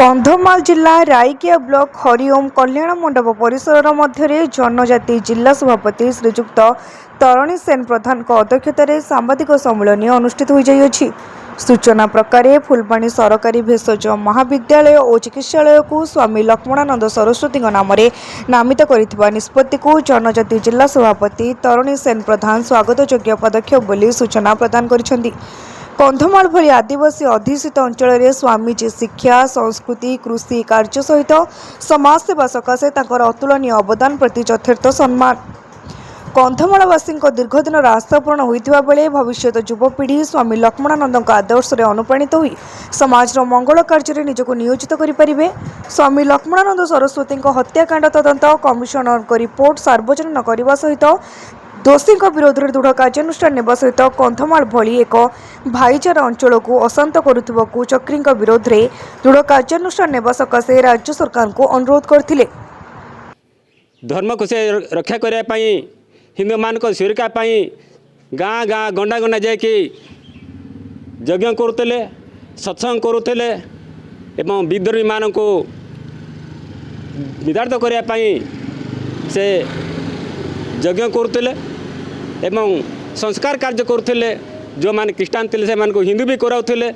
कंधमाल जिला रायकिया ब्लॉक हरिओम कल्याण मंडप परिसर मध्य जनजाति जिला सभापति श्रीजुक्त तरुणी सेन प्रधान अध्यक्षतार सांबादिक सम्मेलन अनुष्ठित हो जाइए। सूचना प्रकार फुलबाणी सरकारी भेषज महाविद्यालय और चिकित्सालय को स्वामी लक्ष्मणानंद सरस्वती नाम नामित कर निष्पत्ति को जनजाति जिला सभापति तरुणी सेन प्रधान स्वागतयोग्य पदक्षेप बोली सूचना प्रदान कर कंधमाल भली आदिवासी अधीषित अंचल स्वामीजी शिक्षा संस्कृति कृषि कार्य सहित समाज सेवा सकाशे अतुलनीय अवदान प्रति यथार्थ सम्मान। कंधमालवासी दीर्घदिन आशा पूर्ण होता बेले भविष्य युवपीढ़ी स्वामी लक्ष्मणानंद आदर्श अनुप्राणित हो समाज मंगल कार्य निजक नियोजित करें। स्वामी लक्ष्मणानंद सरस्वती हत्याकांड तदंत कमिशनर रिपोर्ट सार्वजनिक करने सहित दोषी विरोध में दृढ़ कार्यानुष्ठान नेबा सहित कंधमाल भली एक भाईचारा अंचल को अशांत करुवा कुचक्री विरोध में दृढ़ कार्यानुष्ठान नेबा सकाशे राज्य सरकार को अनुरोध करथिले। धर्म को से रक्षा करने हिंदू मान को सुरक्षा गाँ गाँ गंडा गंडा जाकि यज्ञ करुले सत्संग करुले एवं विद्रोही मान को विदार्थ करने से यज्ञ करुले एवं संस्कार कार्य करुले जो माने ख्रीष्टान थे से हिंदू भी कराउले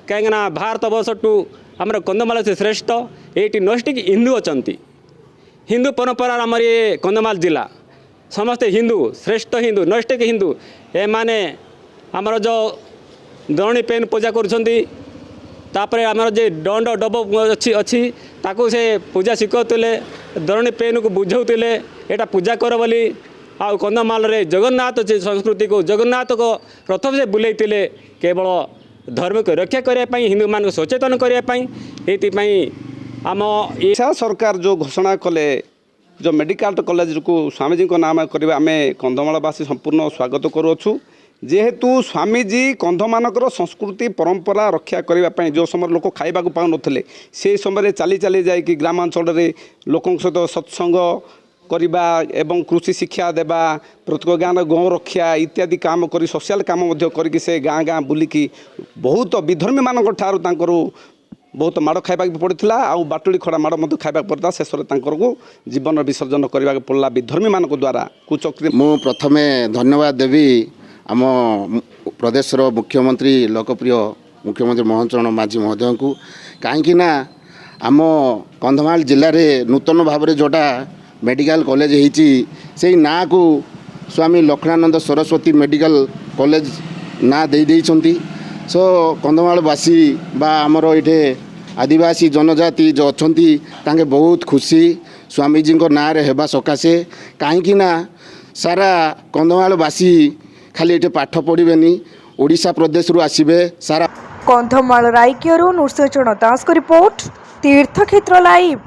कहीं भारत वर्ष टू आमर कंधमाल से श्रेष्ठ ये नष्टिक हिंदू अच्छा हिंदू परंपरा आमर ये कंधमाल जिला समस्ते हिंदू श्रेष्ठ हिंदू नष्टिक हिंदू ए माने आमर जो दरणी पेन पूजा कर आमर जे दंड डब अच्छी ताकू से पूजा शिखुले दरणी पेन को बुझाऊले यहाँ पूजा कर बोली आ कंधमाल रे जगन्नाथ संस्कृति को जगन्नाथ को प्रथम से बुलाई केवल धर्म को रक्षा करने हिंदू मान को सचेतन करने आम सरकार जो घोषणा कले जो मेडिकल कॉलेज को स्वामीजी को नाम करवा आम कंधमालवासी संपूर्ण स्वागत करुँ जेहेतु स्वामीजी कंधमानकर संस्कृति परंपरा रक्षा करने जो समय लोक खाइबा पाऊन से समय चली चली जाकि ग्रामांचल लोकों सहित सत्संग करवा एवं कृषि शिक्षा देवा प्रत्येक गाँव गौ रक्षा इत्यादि काम कर सोशल काम करके से गाँ गाँ बुलिकी बहुत विधर्मी मान ठार बहुत माड़ खाइबा पड़ता आउ बाटुड़ी खड़ा माड़ खाइबा पड़ता शेष को जीवन विसर्जन करने पड़ा विधर्मी मान द्वारा कुचक्री। मु प्रथमे धन्यवाद देवी आम प्रदेश मुख्यमंत्री लोकप्रिय मुख्यमंत्री मोहन चरण माझी महोदय को कहीं आम कंधमाल जिले में नूतन भाव में जोटा मेडिकल कॉलेज होती से ना को स्वामी लक्ष्मणानंद सरस्वती मेडिकल कॉलेज ना दे देइछंती। सो कंधमालवासी बा आमर ये आदिवासी जनजाति जो अच्छी तांके बहुत खुशी स्वामीजी ना रे हेबा सकाशे कहीं सारा कंधमालवासी खाली ये पाठ पढ़िबेनी ओडिशा प्रदेश रु आसीबे सारा। कंधमाल रायकिया नृसिंह दास को रिपोर्ट तीर्थक्षेत्र लाइव।